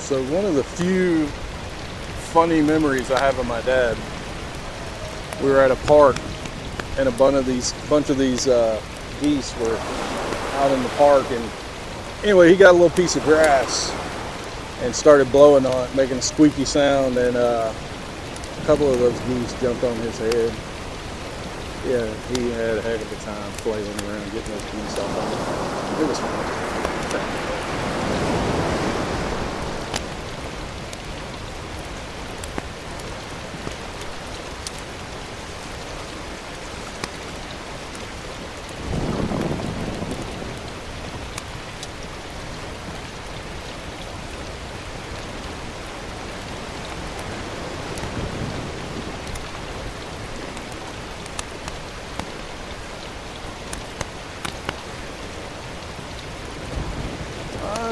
So one of the few funny memories I have of my dad, we were at a park and a bunch of these geese were out in the park, and anyway, he got a little piece of grass and started blowing on it, making a squeaky sound, and a couple of those geese jumped on his head. Yeah, he had a heck of a time flailing around getting those geese off of him. It was fun.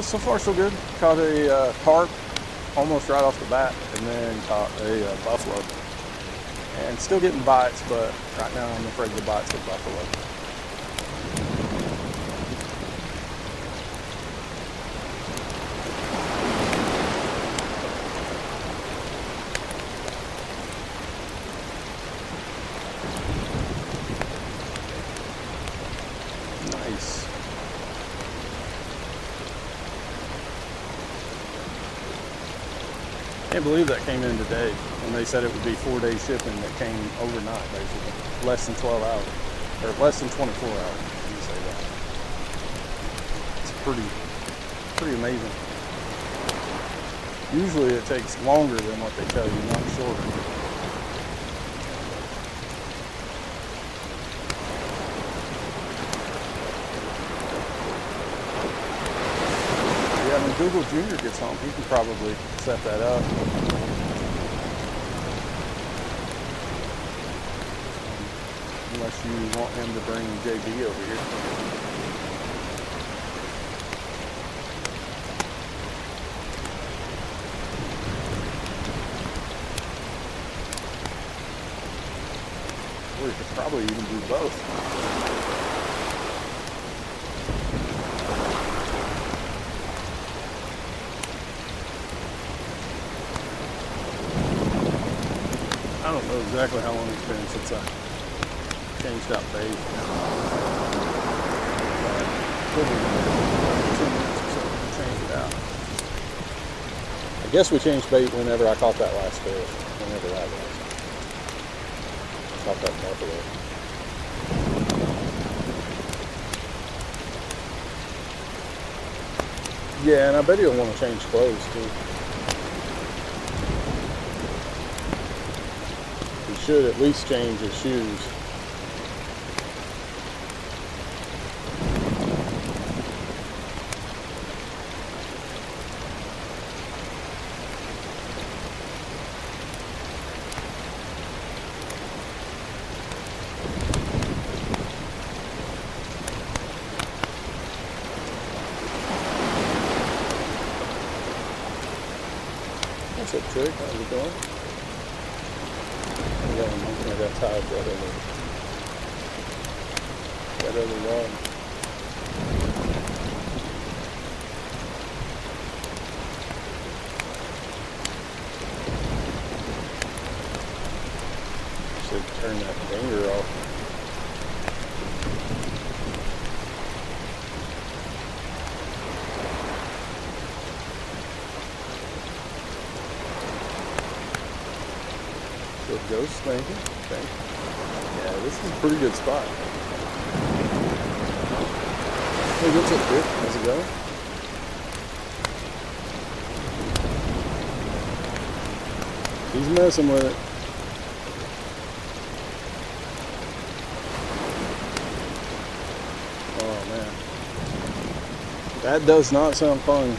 So far so good. Caught a carp almost right off the bat, and then caught a buffalo. And still getting bites, but right now I'm afraid the bites of buffalo. Nice. I can't believe that came in today, and they said it would be 4-day shipping that came overnight, basically. Less than 12 hours, or less than 24 hours, you say that. It's pretty amazing. Usually it takes longer than what they tell you, not shorter. Yeah, when Google Jr. gets home, he can probably set that up. Unless you want him to bring JB over here. Or you could probably even do both. I don't know exactly how long it's been since I changed out bait. But 2 minutes or so to change it out. I guess we changed bait whenever I caught that last fish, whenever that was. Caught that buffalo. Yeah, and I bet he'll want to change clothes too. He should at least change his shoes. What's up, Trick? How's it going? I got tied that other rod. Should turn that finger off. Ghost thinking. Okay. Yeah, this is a pretty good spot. Hey, what's up, Dick? How's it going? He's messing with it. Oh man, that does not sound fun.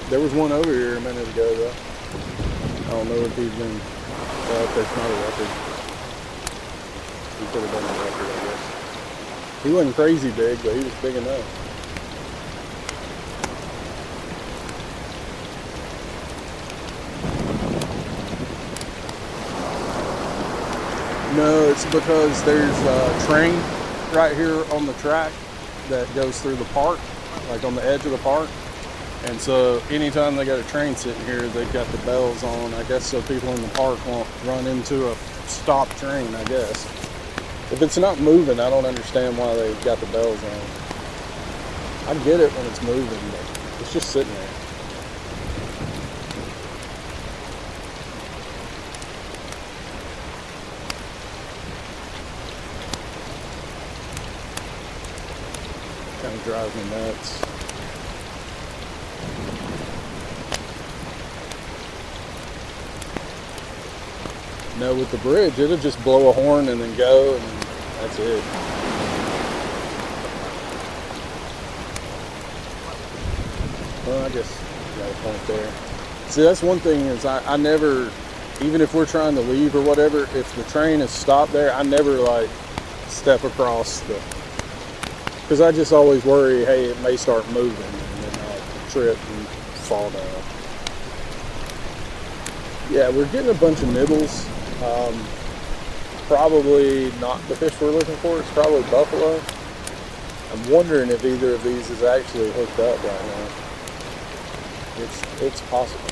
There was one over here a minute ago though. I don't know if he's been, well, if there's not a record. He could have done a record, I guess. He wasn't crazy big, but he was big enough. No, it's because there's a train right here on the track that goes through the park, like on the edge of the park. And so anytime they got a train sitting here, they've got the bells on, I guess, so people in the park won't run into a stopped train, I guess. If it's not moving, I don't understand why they got the bells on. I get it when it's moving, but it's just sitting there. Kind of drives me nuts. No, with the bridge, it'll just blow a horn and then go, and that's it. Well, I guess you got a point there. See, that's one thing is I never, even if we're trying to leave or whatever, if the train is stopped there, I never like step across the, because I just always worry, hey, it may start moving and then I'll trip and fall down. Yeah, we're getting a bunch of nibbles. Probably not the fish we're looking for. It's probably buffalo. I'm wondering if either of these is actually hooked up right now. It's possible.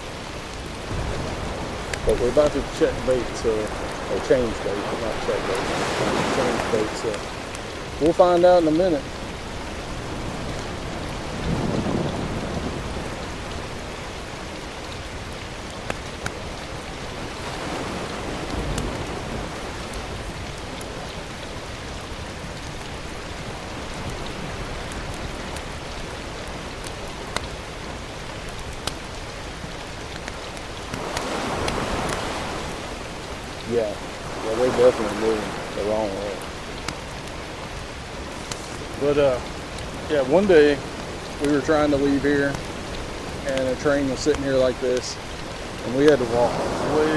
But we're about to check bait, or change bait, not check bait. Change bait, so we'll find out in a minute. Yeah, they're definitely moving the wrong way. But yeah, one day we were trying to leave here, and a train was sitting here like this, and we had to walk way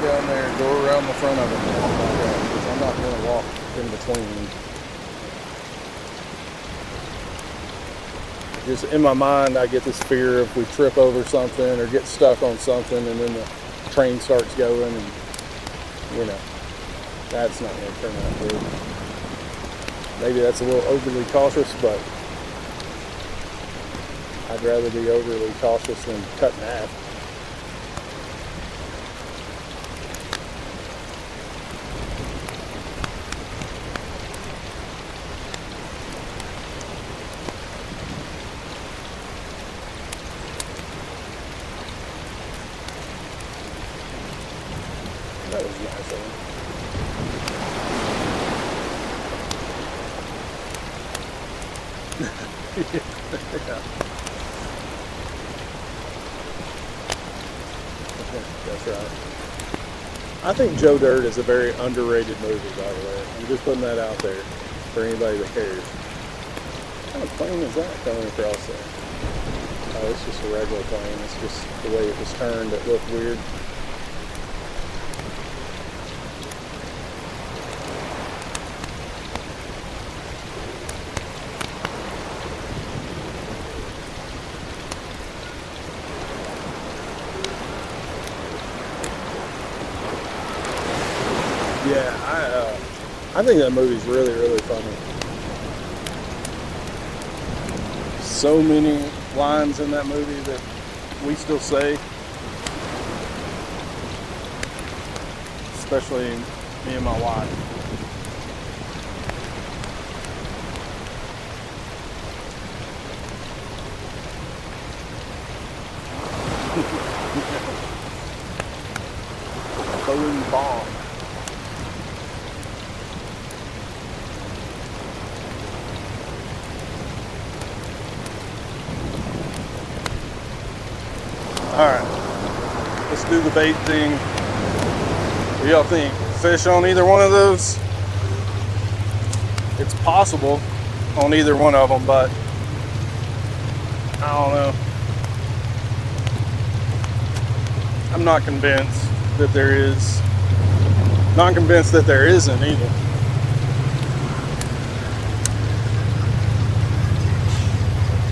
down there and go around the front of it and walk back out, because I'm not going to walk in between. Just in my mind, I get this fear if we trip over something or get stuck on something, and then the train starts going, and you know, that's not going to turn out good. Maybe that's a little overly cautious, but I'd rather be overly cautious than cut in half. That was nice of him. Yeah. That's right. I think Joe Dirt is a very underrated movie, by the way. I'm just putting that out there for anybody that cares. What kind of plane is that coming across there? Oh, it's just a regular plane. It's just the way it was turned. It looked weird. Yeah, I think that movie's really, really funny. So many lines in that movie that we still say, especially me and my wife. Boom bomb. Alright, let's do the bait thing. What do y'all think? Fish on either one of those? It's possible on either one of them, but I don't know. I'm not convinced that there is. Not convinced that there isn't either.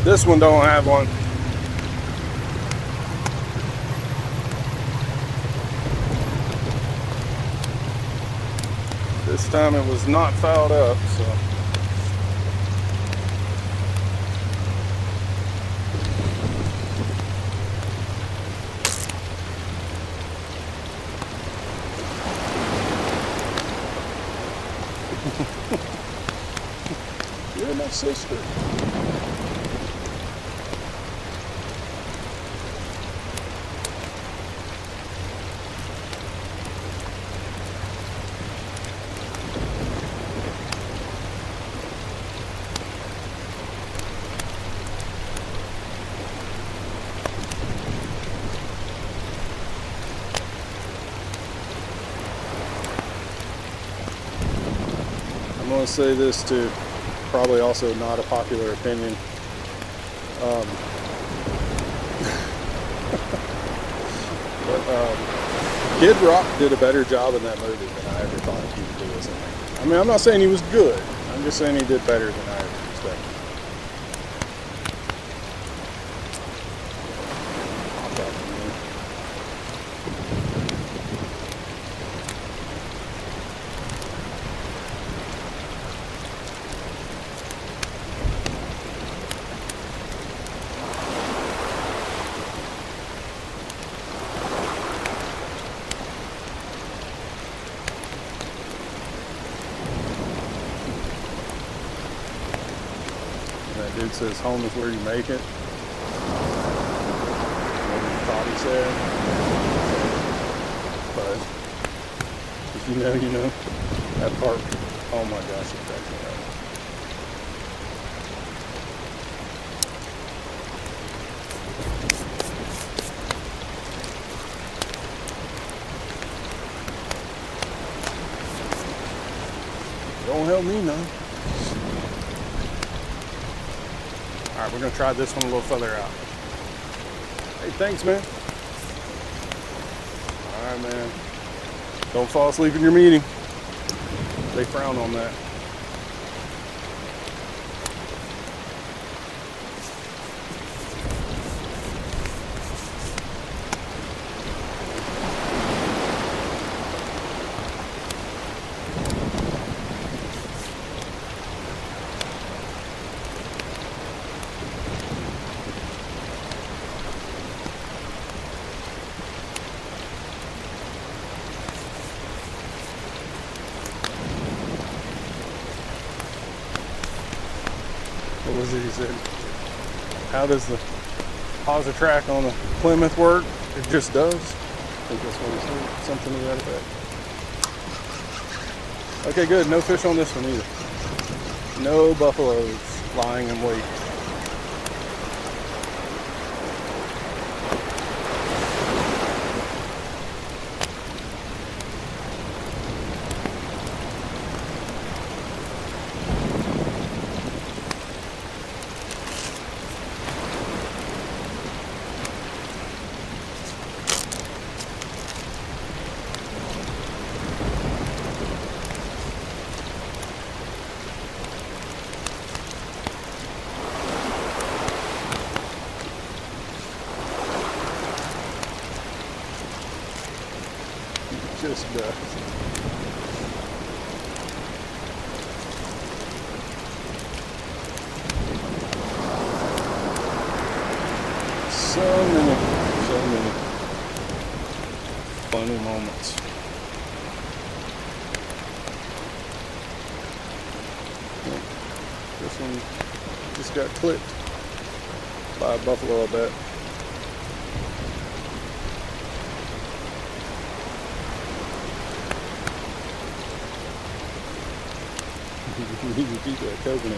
This one don't have one. This time it was not fouled up, so. You're my sister. I'm going to say this too, probably also not a popular opinion. Kid Rock did a better job in that movie than I ever thought he would do as an actor. I mean, I'm not saying he was good. I'm just saying he did better than I ever expected. That dude says home is where you make it. What he thought he said. But if you know, you know. That part, oh my gosh, it cracks me up. Don't help me none. Alright, we're going to try this one a little further out. Hey, thanks, man. Alright, man. Don't fall asleep in your meeting. They frown on that. What was it he said? How does the positive track on the Plymouth work? It just does. I think that's what he said. Something to that effect. Okay, good. No fish on this one either. No buffaloes lying in wait. Just does. So many funny moments. This one just got clipped by a buffalo, I bet. You need to keep that coconut.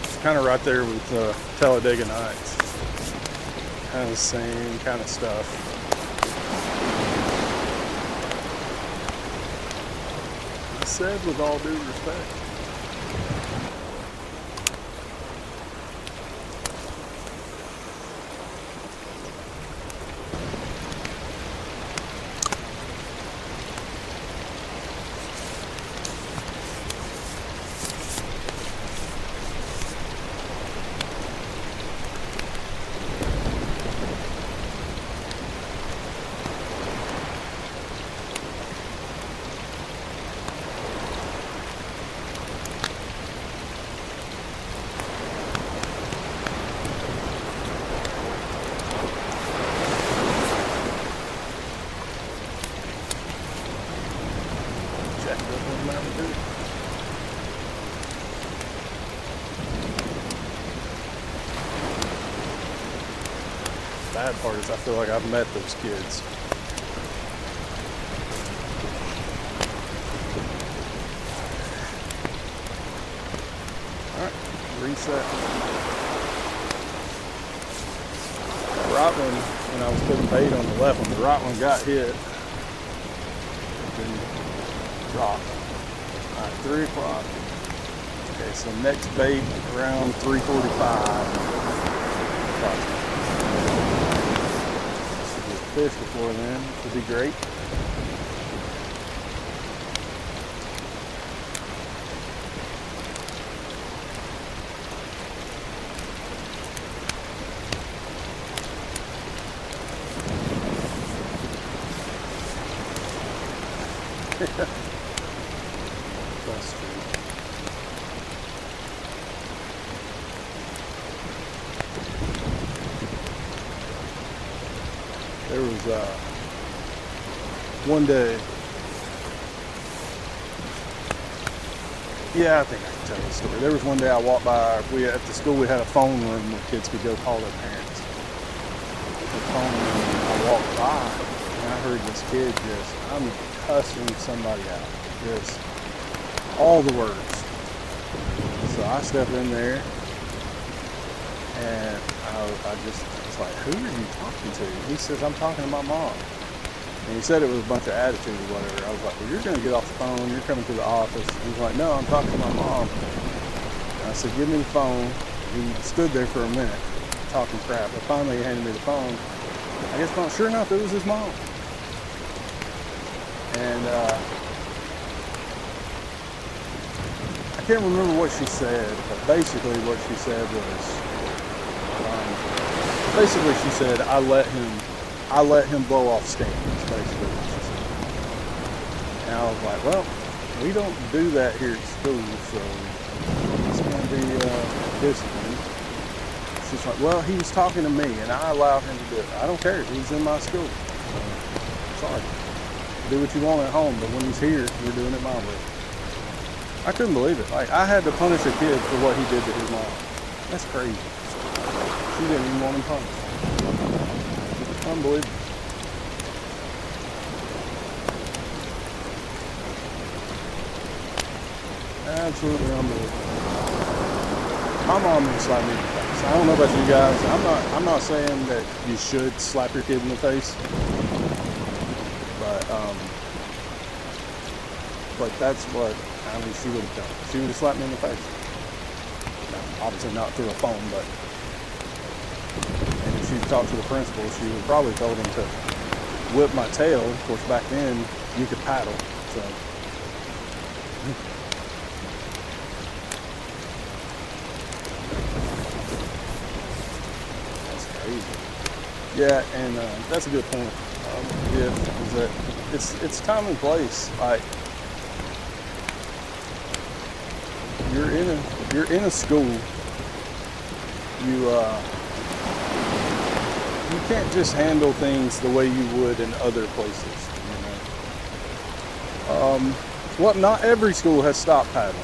It's kind of right there with Talladega Nights. Kind of the same kind of stuff. I said with all due respect. bad part is I feel like I've met those kids. Alright, reset. The right one, when I was putting bait on the left one, the right one got hit. Then dropped. Alright, 3 o'clock. Okay, so next bait around 3:45. Should get fish before then, would be great. That's true. There was one day, yeah, I think I can tell the story. There was one day I walked by, at the school we had a phone room where kids could go call their parents. The phone room, I walked by and I heard this kid I'm cussing somebody out, just all the words. So I stepped in there and I was like, who are you talking to? He says, I'm talking to my mom. And he said it was a bunch of attitude or whatever. I was like, well, you're going to get off the phone. You're coming to the office. He's like, no, I'm talking to my mom. And I said, give me the phone. He stood there for a minute talking crap. But finally he handed me the phone. I guess, sure enough, it was his mom. And I can't remember what she said, but basically what she said was, basically she said, I let him blow off steam. That's basically what she said. And I was like, well, we don't do that here at school, so it's going to be discipline. She's like, well, he was talking to me, and I allowed him to do it. I don't care. He's in my school. Sorry. Do what you want at home, but when he's here, we're doing it my way. I couldn't believe it. Like, I had to punish a kid for what he did to his mom. That's crazy. She didn't even want him punished. Unbelievable. Absolutely unbelievable. My mom didn't slap me in the face. I don't know about you guys. I'm not saying that you should slap your kid in the face. But that's what, she would have done. She would have slapped me in the face. No, obviously not through a phone, but, and if she talked to the principal, she would probably told him to whip my tail. Of course, back then, you could paddle, so. That's crazy. Yeah, and that's a good point. Is that it's commonplace. Like, you're in a school. You can't just handle things the way you would in other places. Well, not every school has stop paddling.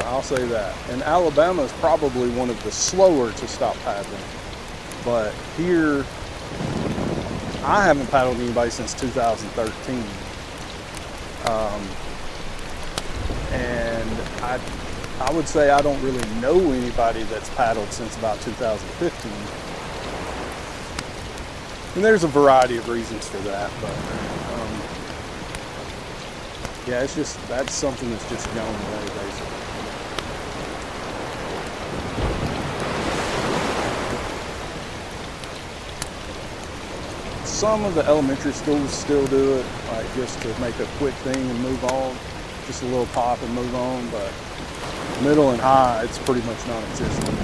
I'll say that. And Alabama is probably one of the slower to stop paddling. But here, I haven't paddled anybody since 2013. And I would say I don't really know anybody that's paddled since about 2015. And there's a variety of reasons for that, but yeah, that's something that's just gone away, basically. Some of the elementary schools still do it, like just to make a quick thing and move on, just a little pop and move on, but middle and high, it's pretty much non-existent.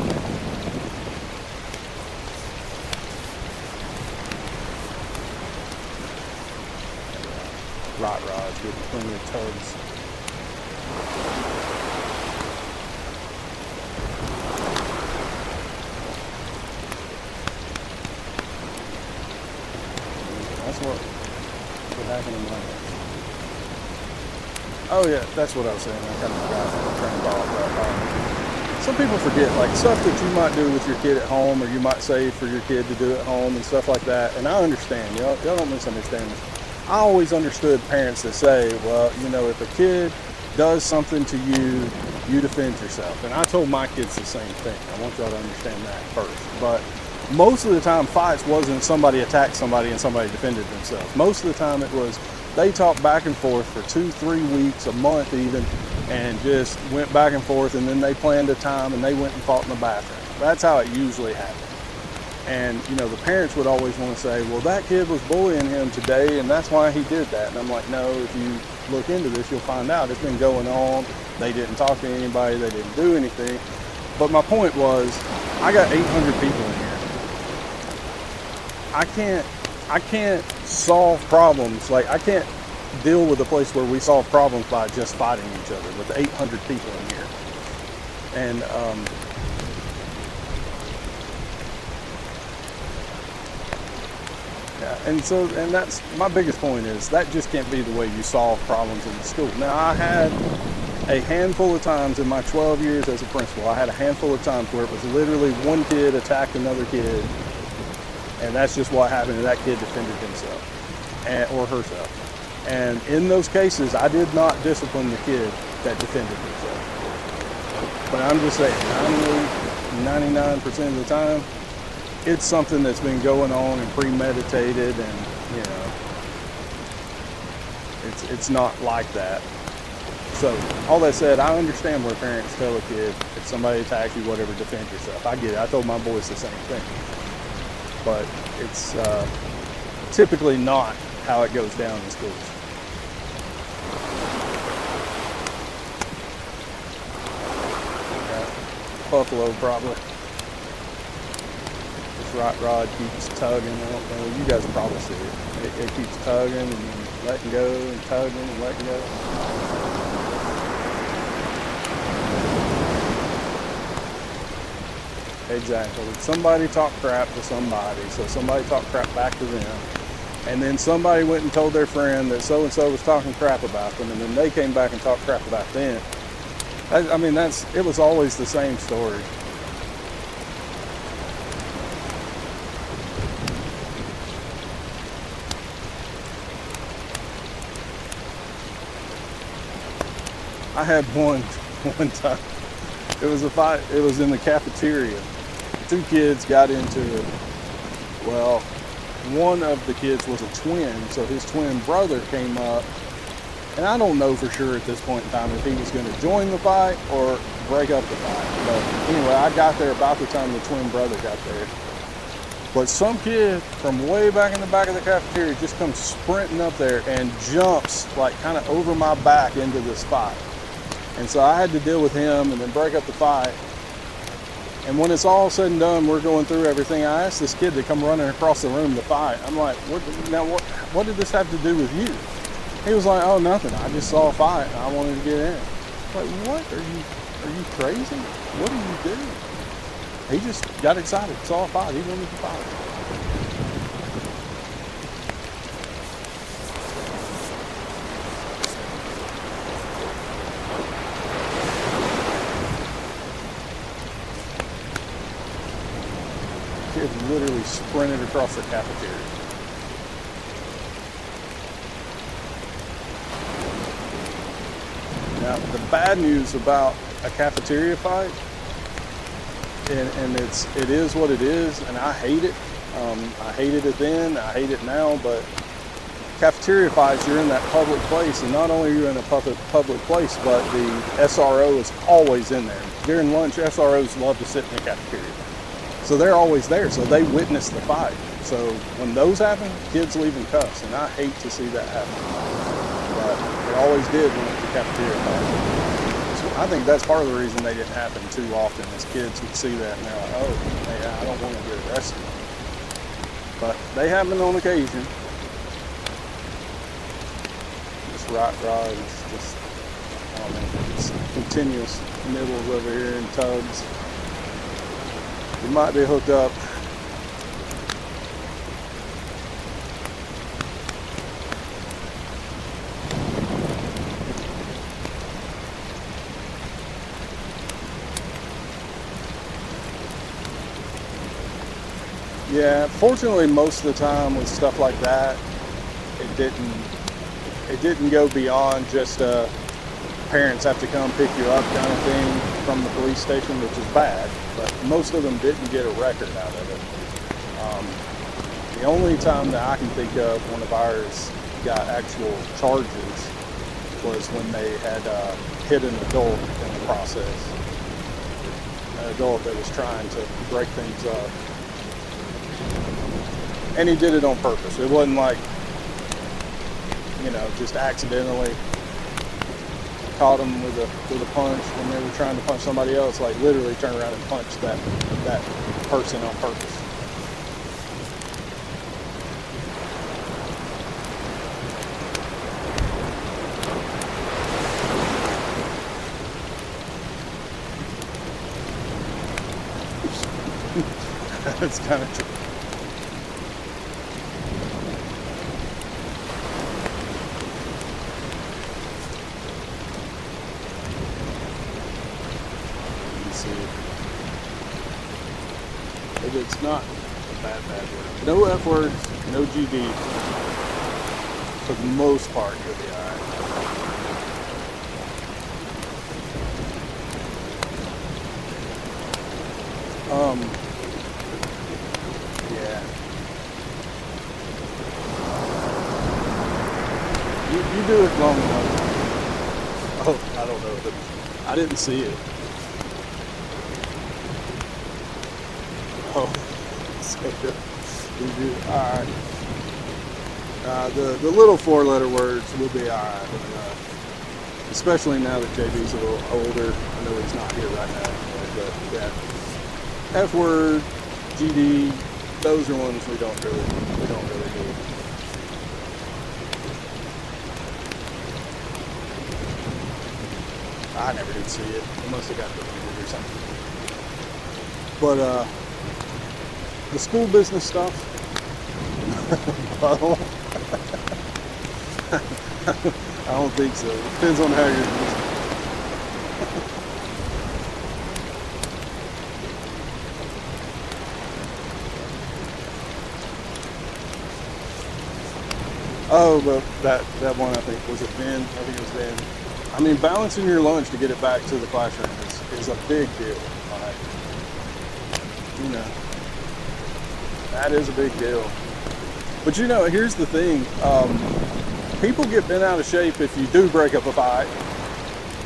Rot rods, getting plenty of tugs. That's what happened in my life. Oh yeah, that's what I was saying. I kind of forgot my train of thought. But, so some people forget, like, stuff that you might do with your kid at home, or you might say for your kid to do at home and stuff like that. And I understand, y'all don't misunderstand this. I always understood parents that say, well, you know, if a kid does something to you, you defend yourself. And I told my kids the same thing. I want y'all to understand that first. But most of the time, fights wasn't somebody attacked somebody and somebody defended themselves. Most of the time it was they talked back and forth for 2-3 weeks, a month even, and just went back and forth, and then they planned a time and they went and fought in the bathroom. That's how it usually happened. And, you know, the parents would always want to say, well, that kid was bullying him today and that's why he did that. And I'm like, no, if you look into this, you'll find out it's been going on. They didn't talk to anybody. They didn't do anything. But my point was, I got 800 people in here. I can't solve problems. Like, I can't deal with a place where we solve problems by just fighting each other with 800 people in here. And yeah, and that's my biggest point, is that just can't be the way you solve problems in the school. Now, I had a handful of times in my 12 years as a principal, I had a handful of times where it was literally one kid attacked another kid, and that's just what happened, and that kid defended himself or herself. And in those cases, I did not discipline the kid that defended himself. But I'm just saying, 99% of the time, it's something that's been going on and premeditated, and, you know, it's not like that. So, all that said, I understand where parents tell a kid, if somebody attacks you, whatever, defend yourself. I get it. I told my boys the same thing. But it's typically not how it goes down in schools. Buffalo, probably. This rot rod keeps tugging. I don't know. You guys probably see it. It keeps tugging and letting go and tugging and letting go. Exactly. Somebody talked crap to somebody, so somebody talked crap back to them. And then somebody went and told their friend that so-and-so was talking crap about them, and then they came back and talked crap about them. I mean, it was always the same story. I had one time. It was a fight. It was in the cafeteria. Two kids got into it. Well, one of the kids was a twin, so his twin brother came up. And I don't know for sure at this point in time if he was going to join the fight or break up the fight. But anyway, I got there about the time the twin brother got there. But some kid from way back in the back of the cafeteria just comes sprinting up there and jumps like kind of over my back into this fight. And so I had to deal with him and then break up the fight. And when it's all said and done, we're going through everything. I asked this kid to come running across the room to fight. I'm like, what did this have to do with you? He was like, oh, nothing. I just saw a fight and I wanted to get in. Like, what? Are you crazy? What are you doing? He just got excited, saw a fight. He wanted to fight. Kid literally sprinted across the cafeteria. Now, the bad news about a cafeteria fight, and it is what it is, and I hate it. I hated it then, I hate it now, but cafeteria fights, you're in that public place, and not only are you in a public place, but the SRO is always in there. During lunch, SROs love to sit in the cafeteria. So they're always there, so they witness the fight. So when those happen, kids leave and cuss, and I hate to see that happen. But it always did when it was a cafeteria fight. So I think that's part of the reason they didn't happen too often, is kids would see that and they're like, oh, yeah, I don't want to get arrested. But they happen on occasion. This rot rod is just, I don't know, it's continuous nibbles over here and tugs. You might be hooked up. Yeah, fortunately, most of the time with stuff like that, it didn't go beyond just parents have to come pick you up kind of thing from the police station, which is bad. But most of them didn't get a record out of it. The only time that I can think of one of ours got actual charges was when they had hit an adult in the process. An adult that was trying to break things up. And he did it on purpose. It wasn't like, just accidentally caught him with a punch when they were trying to punch somebody else. Like literally turned around and punched that person on purpose. That's kind of true. But it's not a bad word. No F words, no GD. For the most part, you'll be alright. Yeah. You do it long enough. Oh, I don't know, but I didn't see it. Oh, so good. Alright. The little 4-letter words will be alright. Especially now that JB's a little older. I know he's not here right now. But yeah. F word, GD, those are ones we don't really do. I never did see it. I must have got deleted or something. But the school business stuff, I don't think so. It depends on how you're using it. Oh, but that one, I think, was it Ben? I think it was Ben. I mean, balancing your lunch to get it back to the classroom is a big deal. Right? That is a big deal. But here's the thing. People get bent out of shape if you do break up a fight,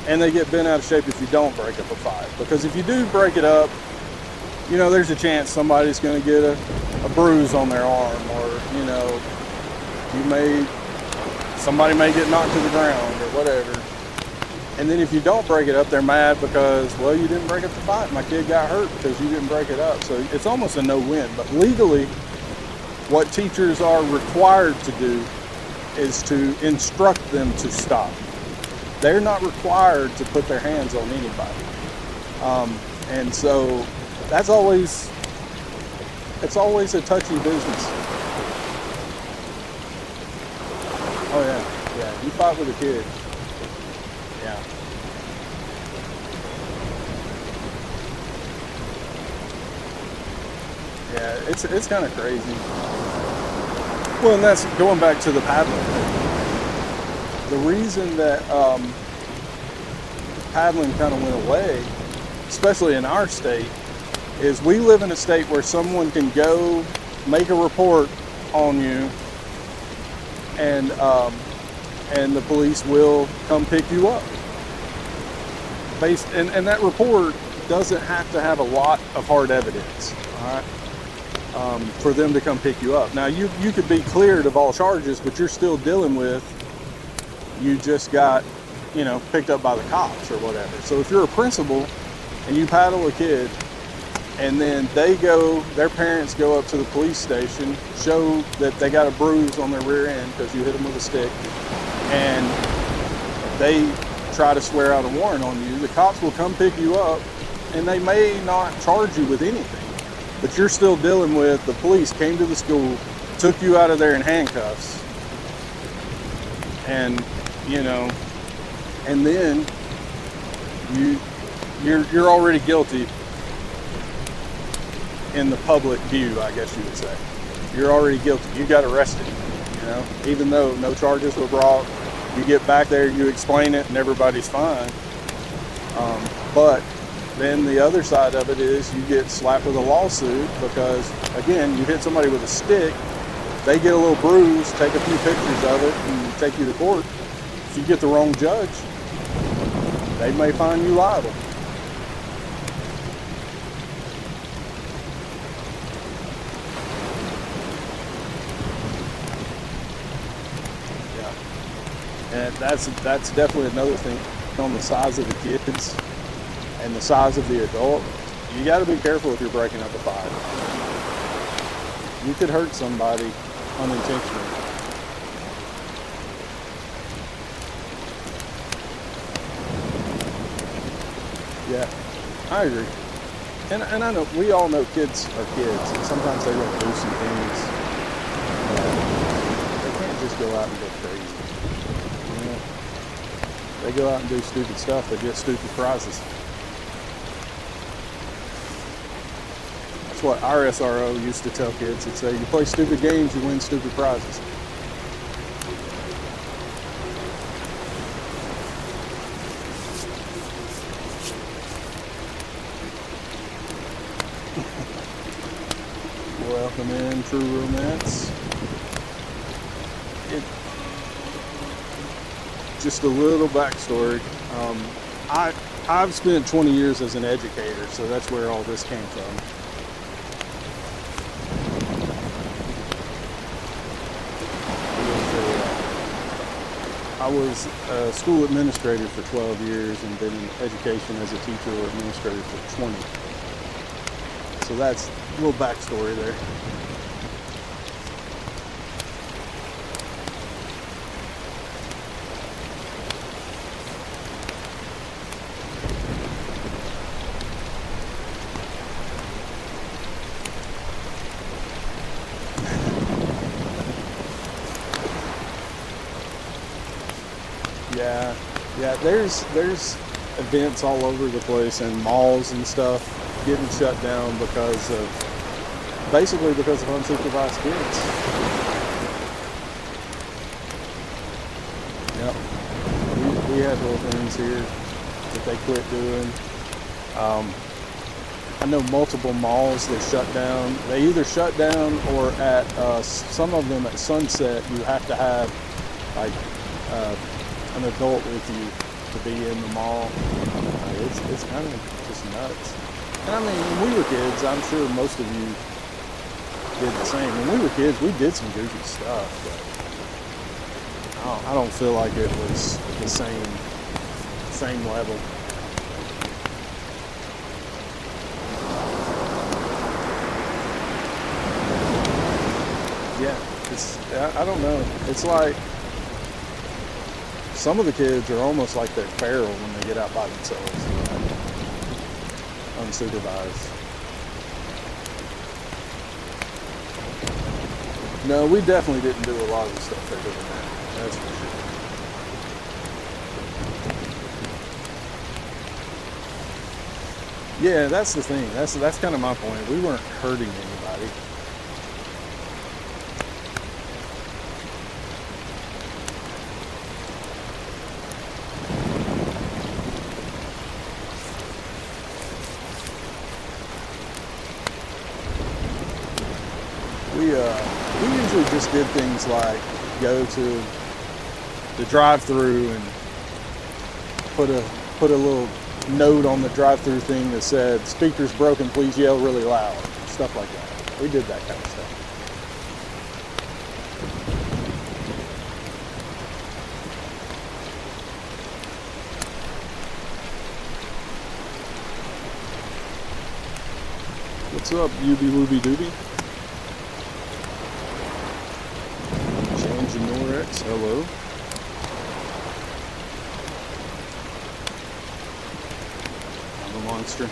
and they get bent out of shape if you don't break up a fight. Because if you do break it up, there's a chance somebody's going to get a bruise on their arm, or, somebody may get knocked to the ground or whatever. And then if you don't break it up, they're mad because, well, you didn't break up the fight. My kid got hurt because you didn't break it up. So it's almost a no-win. But legally, what teachers are required to do is to instruct them to stop. They're not required to put their hands on anybody. And so it's always a touchy business. Oh yeah. You fight with a kid. Yeah. Yeah, it's kind of crazy. Well, and that's going back to the paddling thing. The reason that paddling kind of went away, especially in our state, is we live in a state where someone can go make a report on you, and the police will come pick you up. And that report doesn't have to have a lot of hard evidence, all right, for them to come pick you up. Now, you could be cleared of all charges, but you're still dealing with, you just got, picked up by the cops or whatever. So if you're a principal and you paddle a kid, and then their parents go up to the police station, show that they got a bruise on their rear end because you hit them with a stick, and they try to swear out a warrant on you, the cops will come pick you up, and they may not charge you with anything, but you're still dealing with the police came to the school, took you out of there in handcuffs, and and then you're already guilty in the public view, I guess you would say. You're already guilty. You got arrested, you know, even though no charges were brought. You get back there, you explain it, and everybody's fine. But then the other side of it is you get slapped with a lawsuit because, again, you hit somebody with a stick, they get a little bruise, take a few pictures of it, and take you to court. If you get the wrong judge, they may find you liable. And that's definitely another thing on the size of the kids and the size of the adult. You got to be careful if you're breaking up a fight. You could hurt somebody unintentionally. Yeah, I agree. And I know, we all know kids are kids, and sometimes they don't do some things. They can't just go out and go crazy. They go out and do stupid stuff, they get stupid prizes. That's what our SRO used to tell kids. He'd say, you play stupid games, you win stupid prizes. Welcome in, True Romance. Just a little backstory. I've spent 20 years as an educator, so that's where all this came from. I was a school administrator for 12 years and been in education as a teacher or administrator for 20. So that's a little backstory there. Yeah, there's events all over the place and malls and stuff getting shut down because of unsupervised kids. Yep. We had little things here that they quit doing. I know multiple malls that shut down. They either shut down or at some of them at sunset you have to have like an adult with you to be in the mall. It's kind of just nuts. And I mean, when we were kids, I'm sure most of you did the same. When we were kids, we did some goofy stuff, but I don't feel like it was the same level. Yeah, I don't know. It's like some of the kids are almost like they're feral when they get out by themselves, unsupervised. No, we definitely didn't do a lot of the stuff they're doing now. That's for sure. Yeah, that's the thing. That's kind of my point. We weren't hurting anybody. We usually just did things like go to the drive-through and put a little note on the drive-through thing that said, "Speaker's broken, please yell really loud." Stuff like that. We did that kind of stuff. What's up, Ubi Wooby Dooby? Norex, hello. I'm a monster.